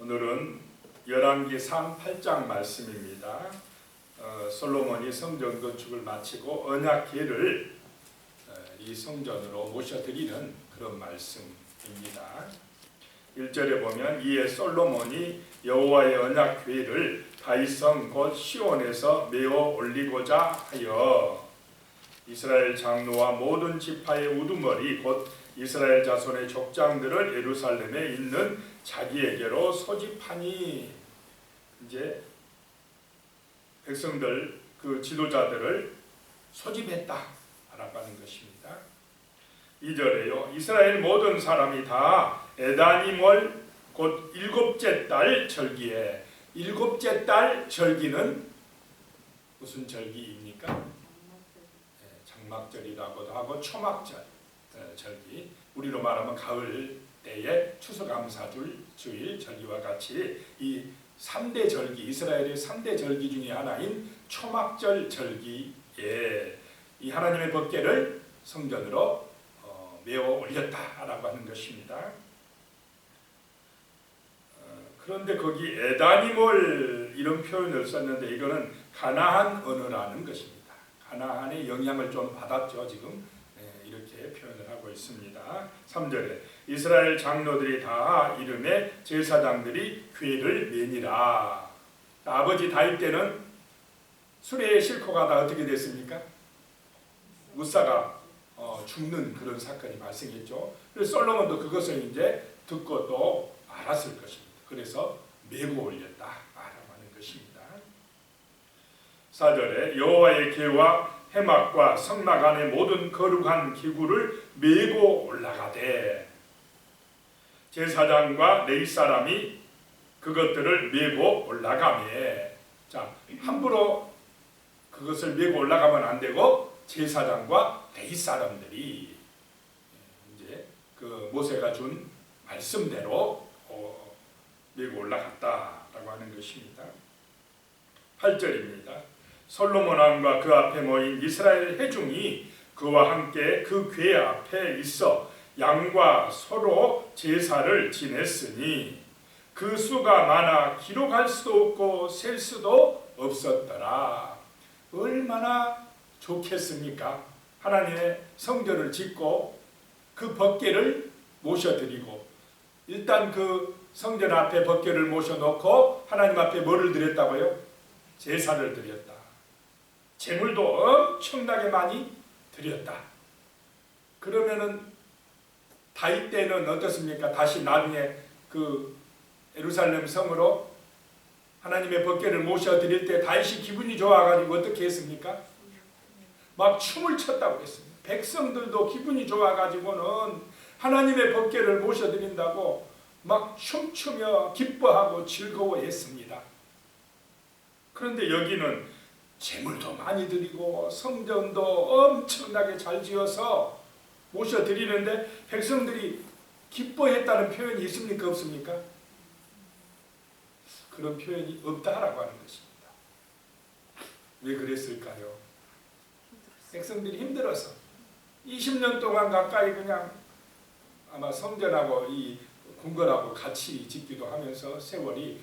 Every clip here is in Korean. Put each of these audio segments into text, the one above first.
오늘은 열왕기상 8장 말씀입니다. 솔로몬이 성전 건축을 마치고 언약궤를 이 성전으로 모셔드리는 그런 말씀입니다. 1절에 보면 이에 솔로몬이 여호와의 언약궤를 다윗성 곧 시온에서 메어 올리고자 하여 이스라엘 장로와 모든 지파의 우두머리 곧 이스라엘 자손의 족장들을 예루살렘에 있는 자기에게로 소집하니, 이제 백성들 그 지도자들을 소집했다라고 하는 것입니다. 2절에요. 이스라엘 모든 사람이 다 에다님월 곧 일곱째 달 절기에, 일곱째 달 절기는 무슨 절기입니까? 장막절이라고도 하고 초막절 절기, 우리로 말하면 가을 때의 추수감사주일 절기와 같이 이 3대 절기, 이스라엘의 3대 절기 중에 하나인 초막절 절기에 이 하나님의 법궤를 성전으로 메어 올렸다라고 하는 것입니다. 그런데 거기 에다님월 이런 표현을 썼는데 이거는 가나안 언어라는 것입니다. 가나안의 영향을 좀 받았죠. 지금 이렇게 표현을 하고 있습니다. 3절에 이스라엘 장로들이 다 이름에 제사장들이 궤를 매니라. 아버지 다윗 때는 수레에 싣고 가다 어떻게 됐습니까? 무사가 죽는 그런 사건이 발생했죠. 그래서 솔로몬도 그것을 이제 듣고 또 알았을 것입니다. 그래서 메고 올렸다라고 하는 것입니다. 4절에 여호와의 궤와 해막과 성막 안의 모든 거룩한 기구를 메고 올라가되 제사장과 레위 사람이 그것들을 메고 올라가매. 자, 함부로 그것을 메고 올라가면 안 되고 제사장과 레위 사람들이 이제 그 모세가 준 말씀대로 메고 올라갔다라고 하는 것입니다. 8절입니다. 솔로몬 왕과 그 앞에 모인 이스라엘 회중이 그와 함께 그 궤 앞에 있어 양과 소로 제사를 지냈으니 그 수가 많아 기록할 수도 없고 셀 수도 없었더라. 얼마나 좋겠습니까? 하나님의 성전을 짓고 그 법궤를 모셔드리고, 일단 그 성전 앞에 법궤를 모셔놓고 하나님 앞에 뭐를 드렸다고요? 제사를 드렸다. 제물도 엄청나게 많이 드렸다. 그러면은 다윗 때는 어떻습니까? 다시 나중에 그 예루살렘 성으로 하나님의 법궤를 모셔 드릴 때 다윗이 기분이 좋아가지고 어떻게 했습니까? 막 춤을 췄다고 했습니다. 백성들도 기분이 좋아가지고는 하나님의 법궤를 모셔 드린다고 막 춤추며 기뻐하고 즐거워했습니다. 그런데 여기는 제물도 많이 드리고 성전도 엄청나게 잘 지어서 모셔드리는데 백성들이 기뻐했다는 표현이 있습니까? 없습니까? 그런 표현이 없다라고 하는 것입니다. 왜 그랬을까요? 백성들이 힘들어서 20년 동안 가까이 그냥 아마 성전하고 이 궁궐하고 같이 짓기도 하면서 세월이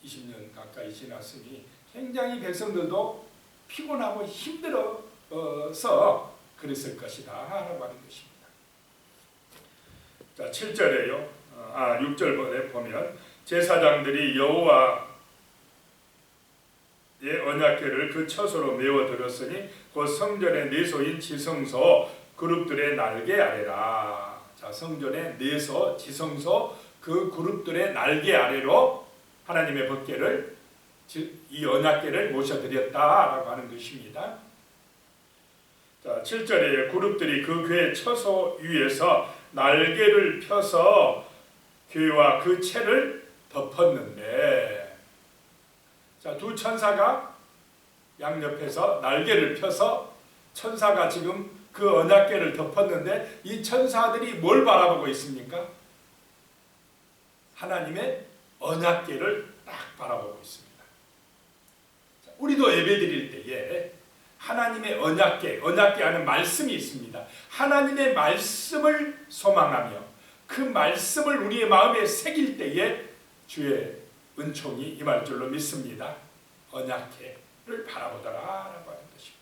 20년 가까이 지났으니 굉장히 백성들도 피곤하고 힘들어서 그랬을 것이다 라고 하는 것입니다. 자, 7절에요. 6절에 보면 제사장들이 여호와의 언약궤를 그 처소로 메워 들었으니 곧 성전의 내소인 지성소 그룹들의 날개 아래라. 자, 성전의 내소 지성소 그 그룹들의 날개 아래로 하나님의 법궤를, 이 언약궤를 모셔드렸다라고 하는 것입니다. 자, 7절에 그룹들이 그 궤 처소 위에서 날개를 펴서 궤와 그 채를 덮었는데, 자, 두 천사가 양옆에서 날개를 펴서 천사가 지금 그 언약궤를 덮었는데 이 천사들이 뭘 바라보고 있습니까? 하나님의 언약궤를 딱 바라보고 있습니다. 자, 우리도 예배드릴 때에 하나님의 언약궤 하는 말씀이 있습니다. 하나님의 말씀을 소망하며 그 그 말씀을 우리의 마음에 새길 때에 주의 은총이 임할 줄로 믿습니다. 언약궤를 바라보더라라고 하는 것입니다.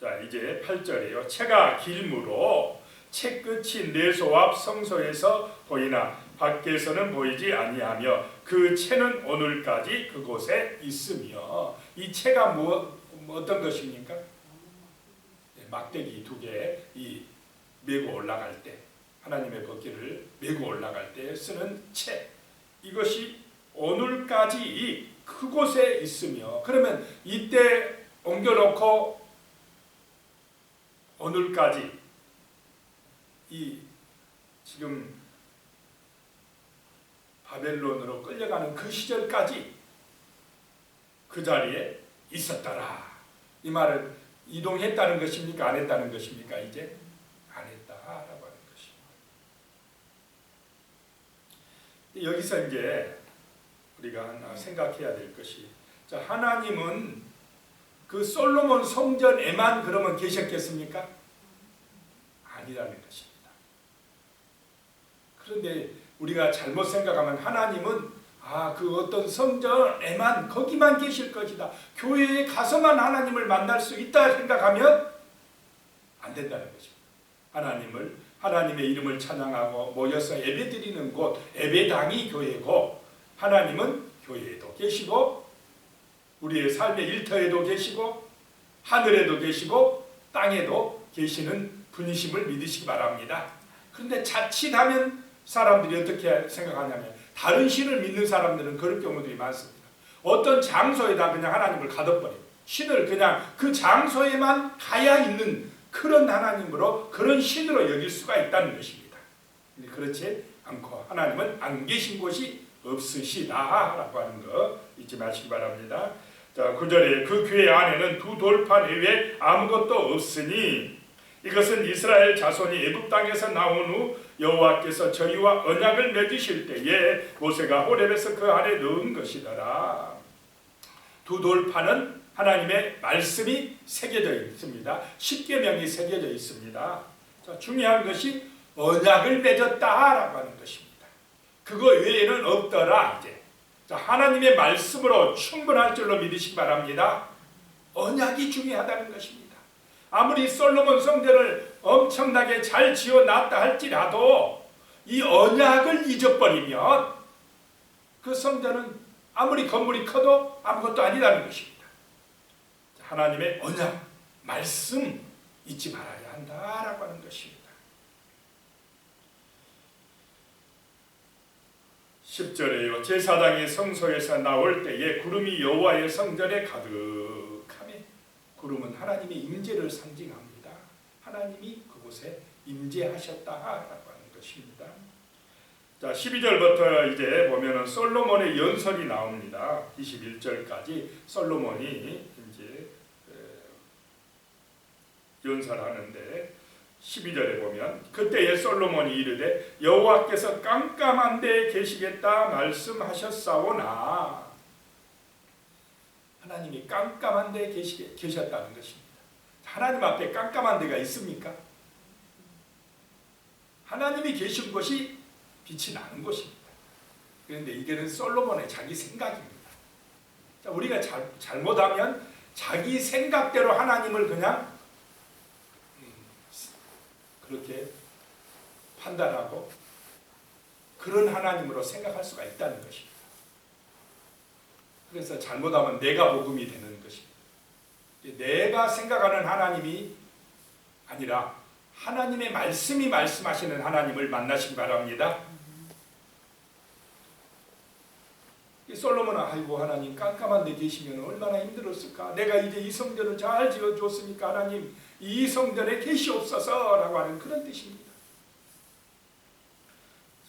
자, 이제 8절이에요. 채가 길므로 채 끝이 내소 앞 성소에서 보이나 밖에서는 보이지 아니하며 그 채는 오늘까지 그곳에 있으며. 이 채가 어떤 것입니까? 막대기 2개 이 메고 올라갈 때, 하나님의 법궤를 메고 올라갈 때 쓰는 채, 이것이 오늘까지 그곳에 있으며. 그러면 이때 옮겨놓고 오늘까지 이 지금 바벨론으로 끌려가는 그 시절까지 그 자리에 있었더라. 이 말은 이동했다는 것입니까? 안 했다는 것입니까? 이제 안 했다라고 하는 것입니다. 여기서 이제 우리가 하나 생각해야 될 것이, 자, 하나님은 그 솔로몬 성전에만 그러면 계셨겠습니까? 아니라는 것입니다. 그런데 우리가 잘못 생각하면 하나님은 그 어떤 성전에만 거기만 계실 것이다, 교회에 가서만 하나님을 만날 수 있다 생각하면 안 된다는 것입니다. 하나님의 이름을 찬양하고 모여서 예배드리는 곳, 예배당이 교회고, 하나님은 교회에도 계시고 우리의 삶의 일터에도 계시고 하늘에도 계시고 땅에도 계시는 분이심을 믿으시기 바랍니다. 그런데 자칫하면 사람들이 어떻게 생각하냐면, 다른 신을 믿는 사람들은 그런 경우들이 많습니다. 어떤 장소에다 그냥 하나님을 가둬버리고 신을 그냥 그 장소에만 가야 있는 그런 하나님으로, 그런 신으로 여길 수가 있다는 것입니다. 그렇지 않고 하나님은 안 계신 곳이 없으시다라고 하는 거 잊지 마시기 바랍니다. 자, 9절에 그 교회 안에는 두 돌판 외에 아무것도 없으니 이것은 이스라엘 자손이 애굽 땅에서 나온 후 여호와께서 저희와 언약을 맺으실 때에 모세가 호렙에서 그 안에 넣은 것이더라. 두 돌판은 하나님의 말씀이 새겨져 있습니다. 십계명이 새겨져 있습니다. 자, 중요한 것이 언약을 맺었다라고 하는 것입니다. 그거 외에는 없더라. 이제 자, 하나님의 말씀으로 충분할 줄로 믿으시기 바랍니다. 언약이 중요하다는 것입니다. 아무리 솔로몬 성전을 엄청나게 잘 지어놨다 할지라도 이 언약을 잊어버리면 그 성전은 아무리 건물이 커도 아무것도 아니라는 것입니다. 하나님의 언약, 말씀 잊지 말아야 한다라고 하는 것입니다. 10절에요. 제사장이 성소에서 나올 때에 구름이 여호와의 성전에 가득하매. 구름은 하나님의 임재를 상징합니다. 하나님이 그곳에 임재하셨다라고 하는 것입니다. 자, 12절부터 이제 보면은 솔로몬의 연설이 나옵니다. 21절까지 솔로몬이 이제 연설하는데, 12절에 보면 그때에 솔로몬이 이르되 여호와께서 깜깜한 데에 계시겠다 말씀하셨사오나. 하나님이 깜깜한 데에 계셨다는 것입니다. 하나님 앞에 깜깜한 데가 있습니까? 하나님이 계신 곳이 빛이 나는 곳입니다. 그런데 이게는 솔로몬의 자기 생각입니다. 자, 우리가 잘못하면 자기 생각대로 하나님을 그냥 그렇게 판단하고 그런 하나님으로 생각할 수가 있다는 것입니다. 그래서 잘못하면 내가 복음이 되는 것입니다. 내가 생각하는 하나님이 아니라 하나님의 말씀이 말씀하시는 하나님을 만나시기 바랍니다. 솔로몬은 아이고 하나님 깜깜한 데 계시면 얼마나 힘들었을까. 내가 이제 이 성전을 잘 지어줬으니까 하나님 이 성전에 계시옵소서라고 하는 그런 뜻입니다.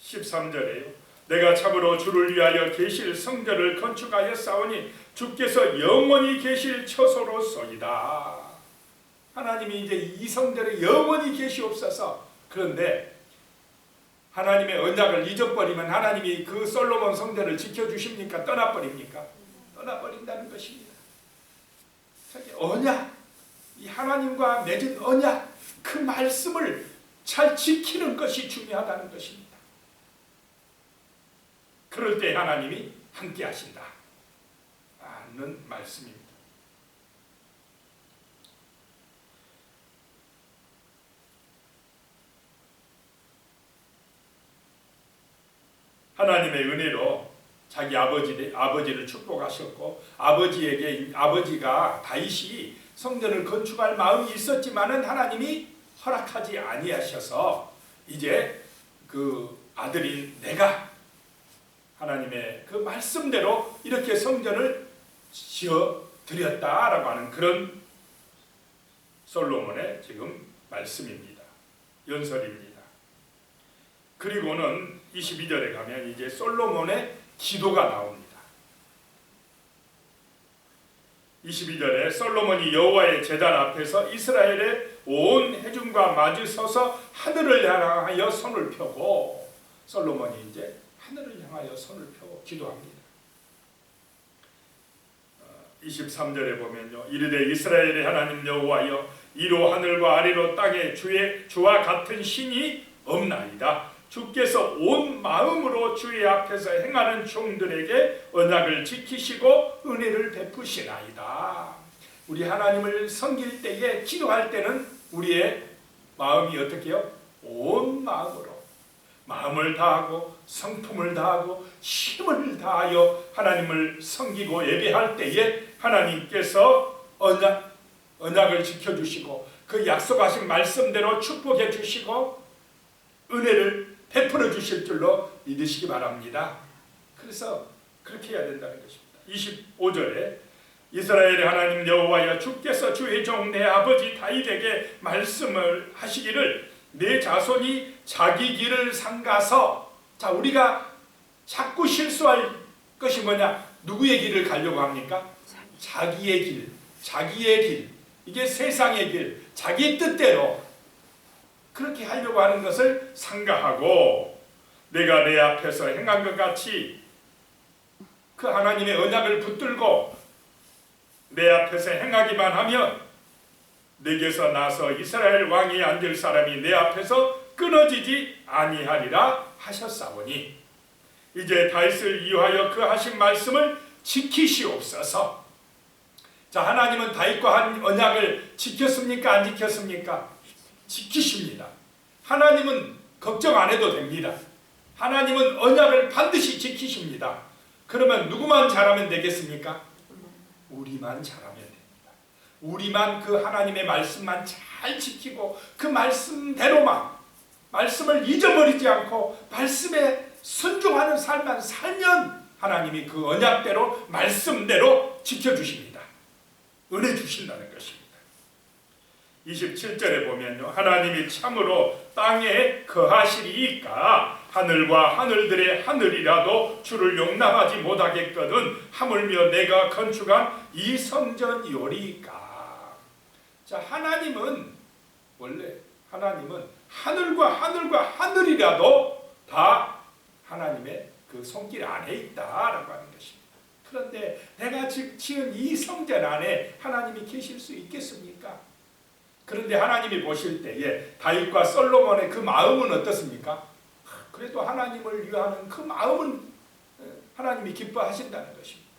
13절에요. 내가 참으로 주를 위하여 계실 성전을 건축하였사오니 주께서 영원히 계실 처소로소이다. 하나님이 이제 이 성전에 영원히 계시옵소서. 그런데 하나님의 언약을 잊어버리면 하나님이 그 솔로몬 성전을 지켜주십니까? 떠나버립니까? 떠나버린다는 것입니다. 언약, 이 하나님과 맺은 언약, 그 말씀을 잘 지키는 것이 중요하다는 것입니다. 그럴 때 하나님이 함께 하신다 하는 말씀입니다. 하나님의 은혜로 자기 아버지를 축복하셨고, 아버지가 다윗이 성전을 건축할 마음이 있었지만은 하나님이 허락하지 아니하셔서 이제 그 아들인 내가 하나님의 그 말씀대로 이렇게 성전을 지어 드렸다라고 하는 그런 솔로몬의 지금 말씀입니다. 연설입니다. 그리고는 22절에 가면 이제 솔로몬의 기도가 나옵니다. 22절에 솔로몬이 여호와의 제단 앞에서 이스라엘의 온 회중과 마주 서서 하늘을 향하여 손을 펴고, 솔로몬이 이제 하늘을 향하여 손을 펴고 기도합니다. 23절에 보면요, 이르되 이스라엘의 하나님 여호와여, 이로 하늘과 아래로 땅에 주와 같은 신이 없나이다. 주께서 온 마음으로 주의 앞에서 행하는 종들에게 언약을 지키시고 은혜를 베푸시나이다. 우리 하나님을 섬길 때에, 기도할 때는 우리의 마음이 어떻게 해요? 온 마음으로, 마음을 다하고 성품을 다하고 힘을 다하여 하나님을 섬기고 예배할 때에 하나님께서 언약을 지켜주시고 그 약속하신 말씀대로 축복해 주시고 은혜를 베풀어 주실 줄로 믿으시기 바랍니다. 그래서 그렇게 해야 된다는 것입니다. 25절에 이스라엘의 하나님 여호와여, 주께서 주의 종 내 아버지 다윗에게 말씀을 하시기를 내 자손이 자기 길을 삼가서, 자, 우리가 자꾸 실수할 것이 뭐냐? 누구의 길을 가려고 합니까? 자기의 길, 자기의 길, 이게 세상의 길, 자기 뜻대로 그렇게 하려고 하는 것을 삼가하고, 내가 내 앞에서 행한 것 같이 그 하나님의 언약을 붙들고 내 앞에서 행하기만 하면 내게서 나서 이스라엘 왕이 앉을 사람이 내 앞에서 끊어지지 아니하리라 하셨사오니, 이제 다윗을 위하여 그 하신 말씀을 지키시옵소서. 자, 하나님은 다윗과 한 언약을 지켰습니까? 안 지켰습니까? 지키십니다. 하나님은 걱정 안 해도 됩니다. 하나님은 언약을 반드시 지키십니다. 그러면 누구만 잘하면 되겠습니까? 우리만 잘하면 됩니다. 우리만 그 하나님의 말씀만 잘 지키고 그 말씀대로만, 말씀을 잊어버리지 않고 말씀에 순종하는 삶만 살면 하나님이 그 언약대로 말씀대로 지켜주십니다. 은혜 주신다는 것입니다. 27절에 보면요, 하나님이 참으로 땅에 거하시리이까 하늘과 하늘들의 하늘이라도 주를 용납하지 못하겠거든 하물며 내가 건축한 이 성전이오리이까. 자, 하나님은 원래 하나님은 하늘과 하늘이라도 다 하나님의 그 손길 안에 있다라고 하는 것입니다. 그런데 내가 지은 이 성전 안에 하나님이 계실 수 있겠습니까? 그런데 하나님이 보실 때에 다윗과 솔로몬의 그 마음은 어떻습니까? 그래도 하나님을 위하는 그 마음은 하나님이 기뻐하신다는 것입니다.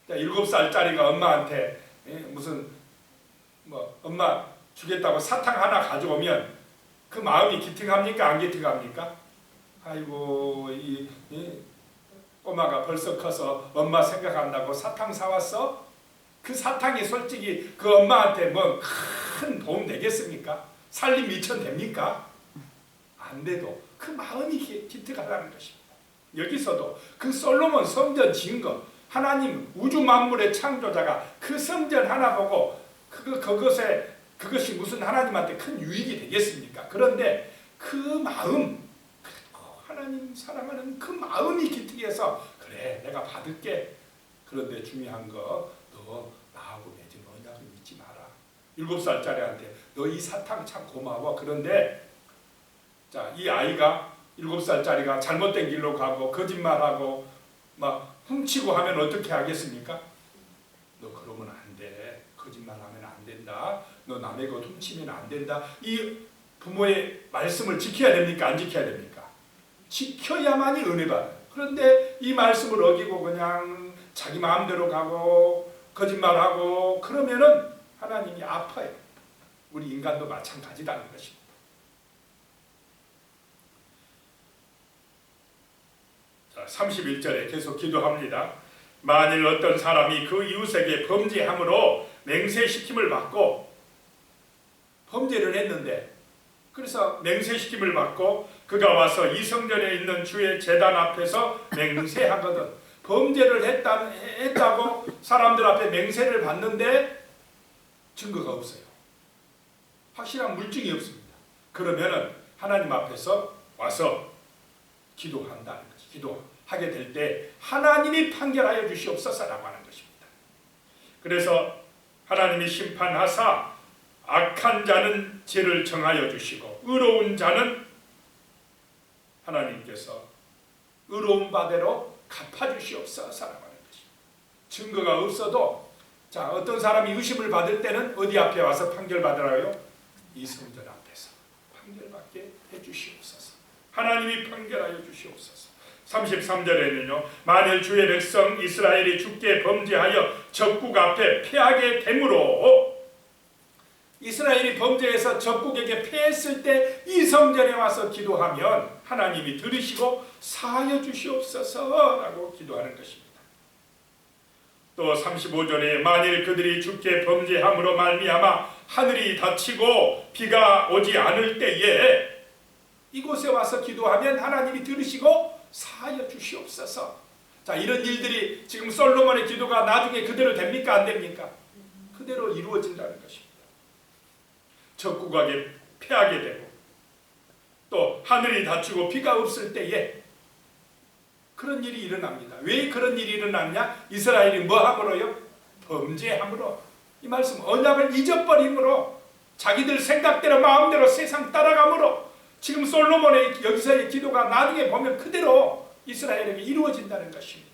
7살짜리가 엄마한테 무슨 엄마 주겠다고 사탕 하나 가져오면 그 마음이 기특합니까? 안 기특합니까? 아이고, 이 꼬마가 벌써 커서 엄마 생각한다고 사탕 사왔어? 그 사탕이 솔직히 그 엄마한테 뭐 큰 도움 되겠습니까? 살림 미천 됩니까? 안 돼도 그 마음이 기특하다는 것입니다. 여기서도 그 솔로몬 성전 지은 것, 하나님 우주 만물의 창조자가 그 성전 하나 보고 그것이 무슨 하나님한테 큰 유익이 되겠습니까? 그런데 그 마음, 하나님 사랑하는 그 마음이 기특해서 그래, 내가 받을게. 그런데 중요한 거, 너 나하고 맺은 언약을 잊지 마라. 7살짜리한테 너 이 사탕 참 고마워. 그런데 자, 이 아이가 7살짜리가 잘못된 길로 가고 거짓말하고 막 훔치고 하면 어떻게 하겠습니까? 너 그러면 안 돼. 거짓말하면 안 된다. 너 남의 것 훔치면 안 된다. 이 부모의 말씀을 지켜야 됩니까? 안 지켜야 됩니까? 지켜야만이 은혜 받아요. 그런데 이 말씀을 어기고 그냥 자기 마음대로 가고 거짓말하고 그러면은 하나님이 아파요. 우리 인간도 마찬가지라는 것입니다. 자, 31절에 계속 기도합니다. 만일 어떤 사람이 그 이웃에게 범죄함으로 맹세시킴을 받고, 범죄를 했는데 그래서 맹세시킴을 받고 그가 와서 이 성전에 있는 주의 제단 앞에서 맹세하거든. 범죄를 했다고 사람들 앞에 맹세를 받는데 증거가 없어요. 확실한 물증이 없습니다. 그러면은 하나님 앞에서 와서 기도한다는 것이, 기도하게 될 때 하나님이 판결하여 주시옵소서라고 하는 것입니다. 그래서 하나님이 심판하사 악한 자는 죄를 정하여 주시고 의로운 자는 하나님께서 의로운 바대로 갚아주시옵소서라고 하는 것입니다. 증거가 없어도, 자, 어떤 사람이 의심을 받을 때는 어디 앞에 와서 판결받으라고요? 이 성전 앞에서 판결받게 해주시옵소서. 하나님이 판결하여 주시옵소서. 33절에는요. 만일 주의 백성 이스라엘이 주께 범죄하여 적국 앞에 패하게 되므로, 이스라엘이 범죄해서 적국에게 패했을 때 이 성전에 와서 기도하면 하나님이 들으시고 사하여 주시옵소서라고 기도하는 것입니다. 또 35절에 만일 그들이 주께 범죄함으로 말미암아 하늘이 닫히고 비가 오지 않을 때에 이곳에 와서 기도하면 하나님이 들으시고 사하여 주시옵소서. 자, 이런 일들이 지금 솔로몬의 기도가 나중에 그대로 됩니까? 안 됩니까? 그대로 이루어진다는 것입니다. 적국에게 패하게 되고 또 하늘이 닫히고 비가 없을 때에 그런 일이 일어납니다. 왜 그런 일이 일어났냐? 이스라엘이 뭐 함으로요? 범죄함으로. 이 말씀 언약을 잊어버림으로, 자기들 생각대로 마음대로 세상 따라감으로, 지금 솔로몬의 여기서의 기도가 나중에 보면 그대로 이스라엘에게 이루어진다는 것입니다.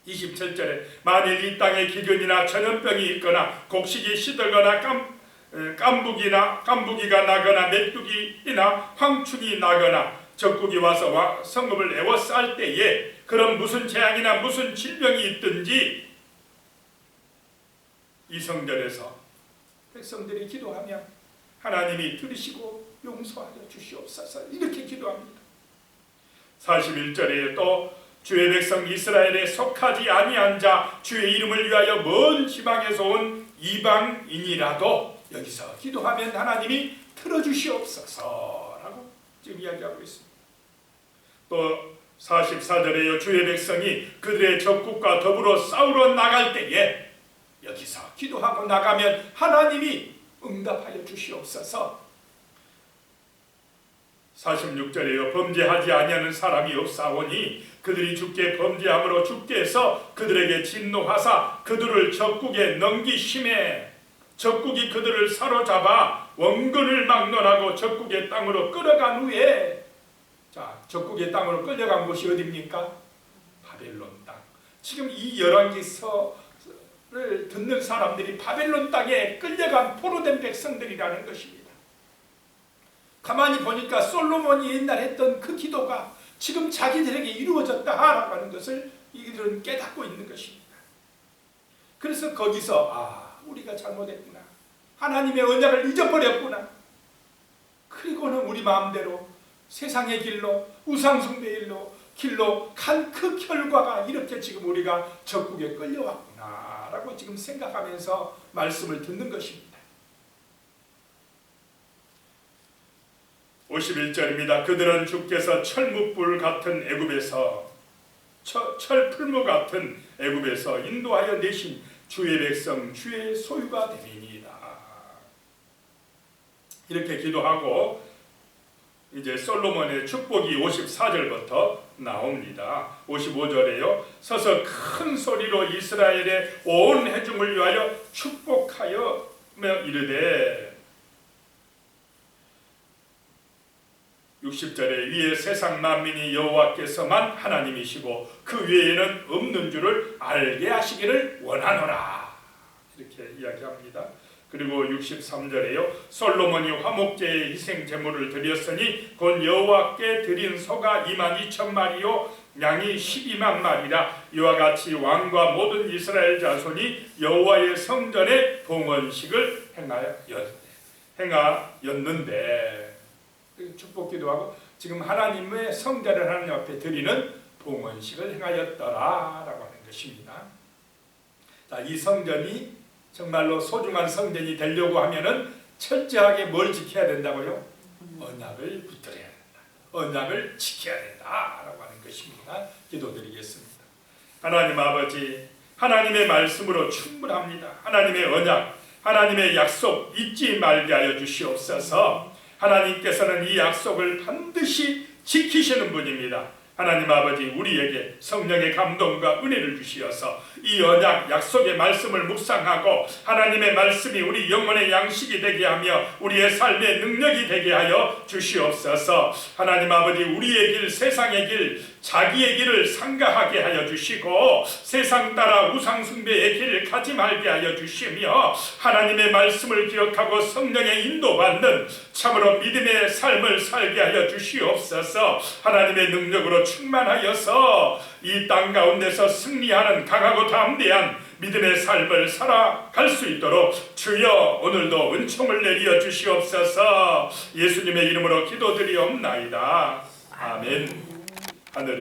27절에 만일 이 땅에 기근이나 전염병이 있거나 곡식이 시들거나 깐부기가 나거나 메뚜기나 황충이 나거나 적국이 와서 성읍을 에워쌀 때에 그런 무슨 재앙이나 무슨 질병이 있든지 이 성전에서 백성들이 기도하면 하나님이 들으시고 용서하여 주시옵소서, 이렇게 기도합니다. 41절에 또 주의 백성 이스라엘에 속하지 아니한 자, 주의 이름을 위하여 먼 지방에서 온 이방인이라도 여기서 기도하면 하나님이 들어주시옵소서라고 지금 이야기하고 있습니다. 또 44절에요. 주의 백성이 그들의 적국과 더불어 싸우러 나갈 때에 여기서 기도하고 나가면 하나님이 응답하여 주시옵소서. 46절에요. 범죄하지 아니하는 사람이 없사오니 그들이 주께 범죄함으로 주께서 그들에게 진노하사 그들을 적국에 넘기심에 적국이 그들을 사로잡아 원근을 막론하고 적국의 땅으로 끌어간 후에, 자, 적국의 땅으로 끌려간 곳이 어디입니까? 바벨론 땅. 지금 이 열왕기서를 듣는 사람들이 바벨론 땅에 끌려간 포로된 백성들이라는 것입니다. 가만히 보니까 솔로몬이 옛날 했던 그 기도가 지금 자기들에게 이루어졌다라고 하는 것을 이들은 깨닫고 있는 것입니다. 그래서 거기서 우리가 잘못했구나, 하나님의 언약을 잊어버렸구나, 그리고는 우리 마음대로 세상의 길로 우상숭배의 길로 간 그 결과가 이렇게 지금 우리가 적국에 끌려왔구나 라고 지금 생각하면서 말씀을 듣는 것입니다. 51절입니다. 그들은 주께서 철무불 같은 애굽에서 철풀무 같은 애굽에서 인도하여 내신 주의 백성 주의 소유가 되리이다. 이렇게 기도하고 이제 솔로몬의 축복이 54절부터 나옵니다. 55절에요. 서서 큰 소리로 이스라엘의 온 회중을 위하여 축복하여 이르되, 60절에 위에 세상 만민이 여호와께서만 하나님이시고 그 외에는 없는 줄을 알게 하시기를 원하노라, 이렇게 이야기합니다. 그리고 63절에요. 솔로몬이 화목제의 희생 제물을 드렸으니 곧 여호와께 드린 소가 22,000마리요 양이 12만 마리라. 이와 같이 왕과 모든 이스라엘 자손이 여호와의 성전에 봉헌식을 행하였는데, 축복기도하고 지금 하나님의 성전을 하나님 앞에 드리는 봉헌식을 행하였더라라고 하는 것입니다. 자, 이 성전이 정말로 소중한 성전이 되려고 하면은 철저하게 뭘 지켜야 된다고요? 언약을 붙들어야 된다. 언약을 지켜야 된다라고 하는 것입니다. 기도드리겠습니다. 하나님 아버지, 하나님의 말씀으로 충분합니다. 하나님의 언약, 하나님의 약속 잊지 말게 하여 주시옵소서. 하나님께서는 이 약속을 반드시 지키시는 분입니다. 하나님 아버지, 우리에게 성령의 감동과 은혜를 주시어서 이 언약 약속의 말씀을 묵상하고 하나님의 말씀이 우리 영혼의 양식이 되게 하며 우리의 삶의 능력이 되게 하여 주시옵소서. 하나님 아버지, 우리의 길, 세상의 길, 자기의 길을 삼가하게 하여 주시고 세상 따라 우상 숭배의 길을 가지 말게 하여 주시며 하나님의 말씀을 기억하고 성령의 인도받는 참으로 믿음의 삶을 살게 하여 주시옵소서. 하나님의 능력으로 충만하여서 이 땅 가운데서 승리하는 강하고 담대한 믿음의 삶을 살아갈 수 있도록 주여 오늘도 은총을 내려 주시옵소서. 예수님의 이름으로 기도드리옵나이다. 아멘. 하늘